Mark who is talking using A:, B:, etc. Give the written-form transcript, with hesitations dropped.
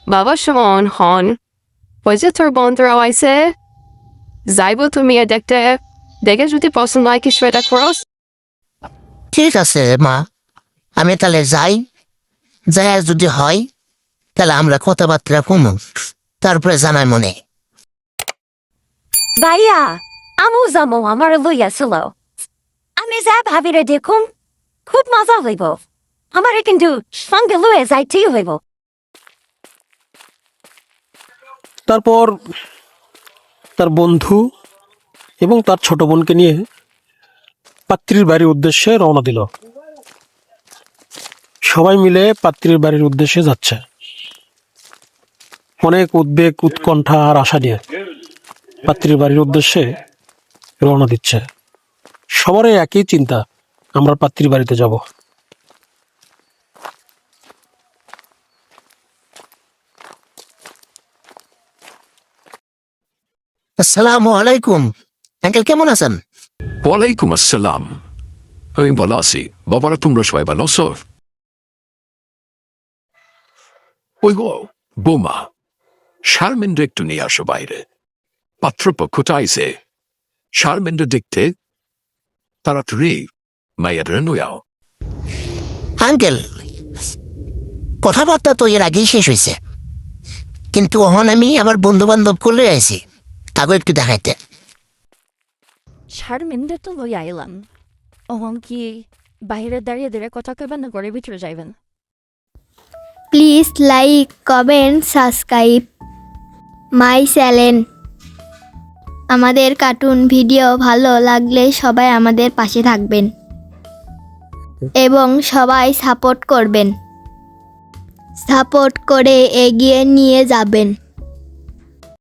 A: বাবা শোন হন ওই যে তোর বন্ধুরাও আইসে যাইব তুমি দেখতে দেখে যদি পছন্দ হয় কিছু এটা খরচ
B: ঠিক আছে মা, আমি তাহলে যাই, যাই আর যদি হয় তাহলে আমরা কথাবার্তা কমু, তারপরে জানাই মনে।
C: ভাইয়া আমু যাবো আমার লইয়া ছিল আমি যা ভাবিরে দেখুন খুব মজা হইব আমার কিন্তু সঙ্গে লইয়া যাইতেই হইব।
D: তারপর তার বন্ধু এবং তার ছোট বোনকে নিয়ে পাত্রীর বাড়ির উদ্দেশ্যে রওনা দিল। সবাই মিলে পাত্রীর বাড়ির উদ্দেশ্যে যাচ্ছে, অনেক উদ্বেগ উৎকণ্ঠা আর আশা নিয়ে পাত্রীর বাড়ির উদ্দেশ্যে রওনা দিচ্ছে। সবারই একই চিন্তা, আমরা পাত্রীর বাড়িতে যাব।
B: আসসালামু আলাইকুম আঙ্কেল, কেমন আছেন?
E: ওয়ালাইকুম আসসালাম। আমি ভালো আছি। বাবারা তোমরা সবাই ভালো আছো? ওই গো বোমা, শারমেন্দ্র একটু নিয়ে আসো বাইরে। পাত্রপক্ষটা আইসে, শারমেন্দ্র দেখতে তাড়াতাড়ি মায়েরা নয়াও।
B: আঙ্কেল, কথাবার্তা তো এর আগেই শেষ হয়েছে, কিন্তু ওহন আমি আমার বন্ধু বান্ধব করলে আইছি, তাকে একটু দেখাইতে।
F: শারমিনদের তো লইয়া আইলাম, ওহন কি বাইরে দাঁড়িয়ে দাঁড়িয়ে কথা কইবেন না ঘরের ভিতরে যাইবেন?
G: Please like comment subscribe my channel. আমাদের কার্টুন ভিডিও ভালো লাগলে সবাই আমাদের পাশে থাকবেন এবং সবাই সাপোর্ট করবেন, সাপোর্ট করে এগিয়ে নিয়ে যাবেন।